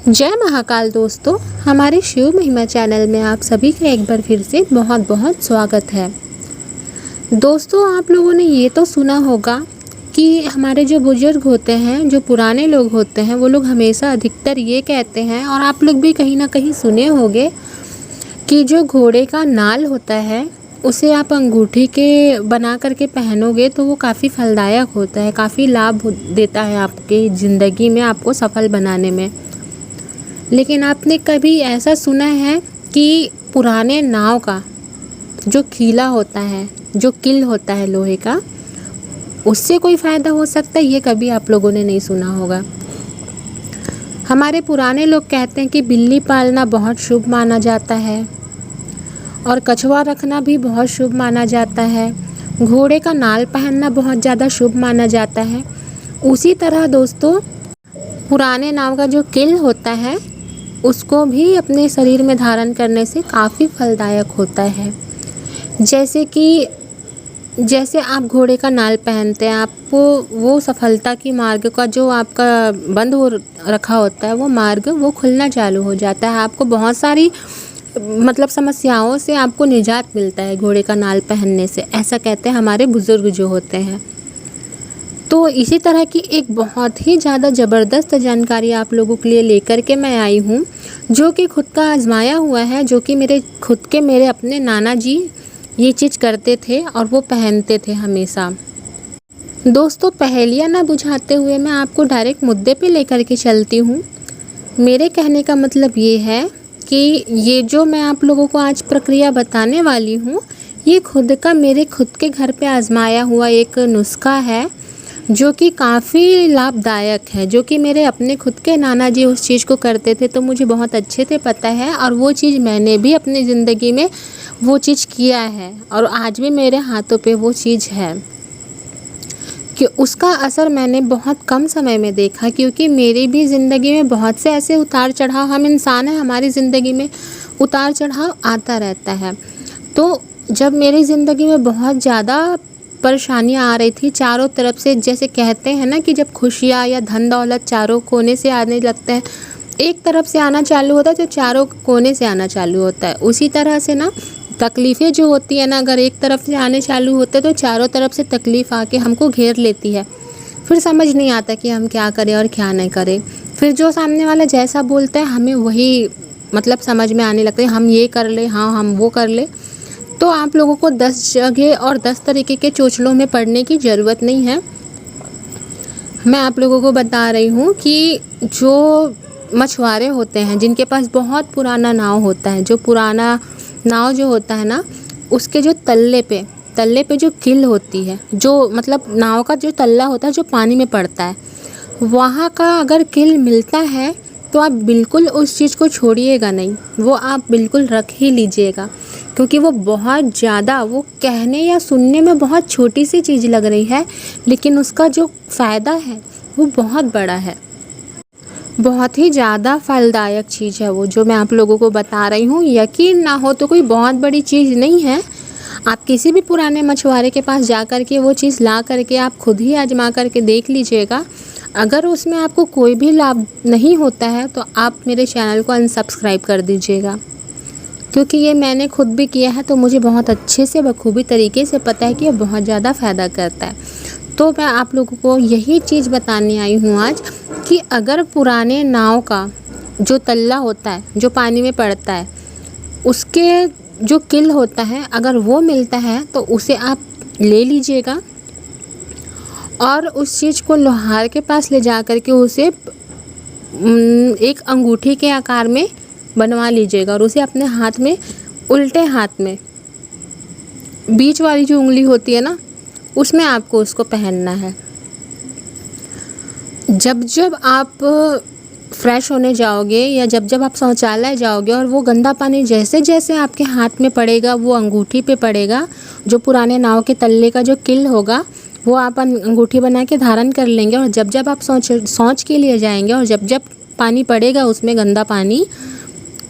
जय महाकाल दोस्तों, हमारे शिव महिमा चैनल में आप सभी का एक बार फिर से बहुत बहुत स्वागत है। दोस्तों, आप लोगों ने ये तो सुना होगा कि हमारे जो बुजुर्ग होते हैं, जो पुराने लोग होते हैं, वो लोग हमेशा अधिकतर ये कहते हैं, और आप लोग भी कहीं ना कहीं सुने होंगे कि जो घोड़े का नाल होता है उसे आप अंगूठी के बना करके पहनोगे तो वो काफ़ी फलदायक होता है, काफ़ी लाभ देता है आपकी ज़िंदगी में, आपको सफल बनाने में। लेकिन आपने कभी ऐसा सुना है कि पुराने नाव का जो कीला होता है, जो किल होता है लोहे का, उससे कोई फ़ायदा हो सकता है? ये कभी आप लोगों ने नहीं सुना होगा। हमारे पुराने लोग कहते हैं कि बिल्ली पालना बहुत शुभ माना जाता है और कछुआ रखना भी बहुत शुभ माना जाता है। घोड़े का नाल पहनना बहुत ज़्यादा शुभ माना जाता है। उसी तरह दोस्तों, पुराने नाव का जो किल होता है उसको भी अपने शरीर में धारण करने से काफ़ी फलदायक होता है। जैसे आप घोड़े का नाल पहनते हैं, आपको वो सफलता की मार्ग का जो आपका बंद हो रखा होता है, वो मार्ग वो खुलना चालू हो जाता है। आपको बहुत सारी समस्याओं से आपको निजात मिलता है घोड़े का नाल पहनने से, ऐसा कहते हैं हमारे बुज़ुर्ग जो होते हैं। तो इसी तरह की एक बहुत ही ज़्यादा ज़बरदस्त जानकारी आप लोगों के लिए लेकर के मैं आई हूँ, जो कि खुद का आजमाया हुआ है, जो कि मेरे अपने नाना जी ये चीज़ करते थे और वो पहनते थे हमेशा। दोस्तों, पहेलियाँ ना बुझाते हुए मैं आपको डायरेक्ट मुद्दे पे लेकर के चलती हूँ। मेरे कहने का मतलब ये है कि ये जो मैं आप लोगों को आज प्रक्रिया बताने वाली हूँ, ये मेरे खुद के घर पे आजमाया हुआ एक नुस्खा है, जो कि काफ़ी लाभदायक है, जो कि मेरे अपने खुद के नाना जी उस चीज़ को करते थे, तो मुझे बहुत अच्छे से पता है। और वो चीज़ मैंने भी अपनी ज़िंदगी में वो चीज़ किया है और आज भी मेरे हाथों पे वो चीज़ है कि उसका असर मैंने बहुत कम समय में देखा, क्योंकि मेरी भी ज़िंदगी में बहुत से ऐसे उतार चढ़ाव, हम इंसान हैं, हमारी ज़िंदगी में उतार चढ़ाव आता रहता है। तो जब मेरी ज़िंदगी में बहुत ज़्यादा परेशानियाँ आ रही थी चारों तरफ से, जैसे कहते हैं ना कि जब खुशियाँ या धन दौलत चारों कोने से आने लगते हैं, एक तरफ से आना चालू होता है तो चारों कोने से आना चालू होता है। उसी तरह से ना तकलीफ़ें जो होती है ना, अगर एक तरफ से आने चालू होते हैं तो चारों तरफ से तकलीफ़ आके हमको घेर लेती है। फिर समझ नहीं आता कि हम क्या करें और क्या नहीं करें। फिर जो सामने वाला जैसा बोलता है हमें वही समझ में आने लगता है, हम ये कर ले, हाँ हम वो कर ले। तो आप लोगों को 10 जगह और 10 तरीके के चोचलों में पड़ने की ज़रूरत नहीं है। मैं आप लोगों को बता रही हूँ कि जो मछुआरे होते हैं, जिनके पास बहुत पुराना नाव होता है, जो पुराना नाव जो होता है ना, उसके जो तल्ले पे जो किल होती है, जो नाव का जो तल्ला होता है जो पानी में पड़ता है, वहाँ का अगर किल मिलता है तो आप बिल्कुल उस चीज़ को छोड़िएगा नहीं, वो आप बिल्कुल रख ही लीजिएगा, क्योंकि वो बहुत ज़्यादा, वो कहने या सुनने में बहुत छोटी सी चीज़ लग रही है, लेकिन उसका जो फ़ायदा है वो बहुत बड़ा है। बहुत ही ज़्यादा फलदायक चीज़ है वो, जो मैं आप लोगों को बता रही हूँ। यकीन ना हो तो कोई बहुत बड़ी चीज़ नहीं है। आप किसी भी पुराने मछुआरे के पास जा कर के वो चीज़ ला करके आप खुद ही आजमा करके देख लीजिएगा। अगर उसमें आपको कोई भी लाभ नहीं होता है तो आप मेरे चैनल को अनसब्सक्राइब कर दीजिएगा, क्योंकि ये मैंने खुद भी किया है, तो मुझे बहुत अच्छे से बखूबी तरीके से पता है कि ये बहुत ज़्यादा फ़ायदा करता है। तो मैं आप लोगों को यही चीज़ बताने आई हूँ आज कि अगर पुराने नाव का जो तल्ला होता है, जो पानी में पड़ता है, उसके जो किल होता है, अगर वो मिलता है तो उसे आप ले लीजिएगा और उस चीज़ को लोहार के पास ले जा कर के उसे एक अंगूठी के आकार में बनवा लीजिएगा और उसे अपने हाथ में, उल्टे हाथ में, बीच वाली जो उंगली होती है ना, उसमें आपको उसको पहनना है। जब जब आप फ्रेश होने जाओगे या जब जब आप शौचालय जाओगे और वो गंदा पानी जैसे जैसे आपके हाथ में पड़ेगा, वो अंगूठी पे पड़ेगा, जो पुराने नाव के तल्ले का जो किल होगा वो आप अंगूठी बना के धारण कर लेंगे। और जब जब आप शौच के लिए जाएंगे और जब जब पानी पड़ेगा उसमें गंदा पानी,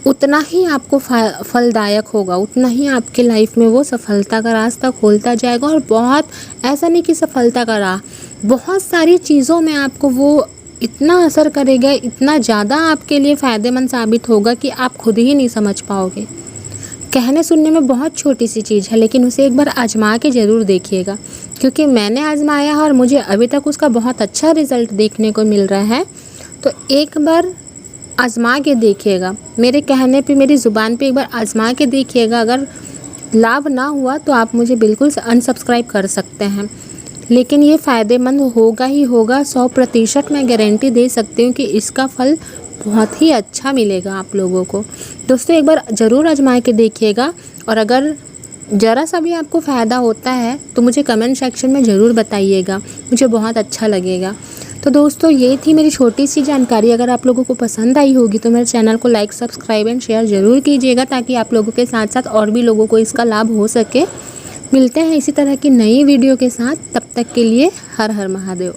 उतना ही आपको फलदायक होगा, उतना ही आपके लाइफ में वो सफलता का रास्ता खोलता जाएगा। और बहुत ऐसा नहीं कि सफलता का राह, बहुत सारी चीज़ों में आपको वो इतना असर करेगा, इतना ज़्यादा आपके लिए फ़ायदेमंद साबित होगा कि आप खुद ही नहीं समझ पाओगे। कहने सुनने में बहुत छोटी सी चीज़ है, लेकिन उसे एक बार आजमा के ज़रूर देखिएगा, क्योंकि मैंने आजमाया है और मुझे अभी तक उसका बहुत अच्छा रिज़ल्ट देखने को मिल रहा है। तो एक बार आजमा के देखिएगा, मेरे कहने पे, मेरी ज़ुबान पे एक बार आजमा के देखिएगा। अगर लाभ ना हुआ तो आप मुझे बिल्कुल अनसब्सक्राइब कर सकते हैं, लेकिन ये फ़ायदेमंद होगा ही होगा। 100% मैं गारंटी दे सकती हूँ कि इसका फल बहुत ही अच्छा मिलेगा आप लोगों को। दोस्तों, एक बार ज़रूर आजमा के देखिएगा, और अगर ज़रा सा भी आपको फ़ायदा होता है तो मुझे कमेंट सेक्शन में ज़रूर बताइएगा, मुझे बहुत अच्छा लगेगा। तो दोस्तों, ये थी मेरी छोटी सी जानकारी। अगर आप लोगों को पसंद आई होगी तो मेरे चैनल को लाइक, सब्सक्राइब एंड शेयर ज़रूर कीजिएगा, ताकि आप लोगों के साथ साथ और भी लोगों को इसका लाभ हो सके। मिलते हैं इसी तरह की नई वीडियो के साथ, तब तक के लिए हर हर महादेव।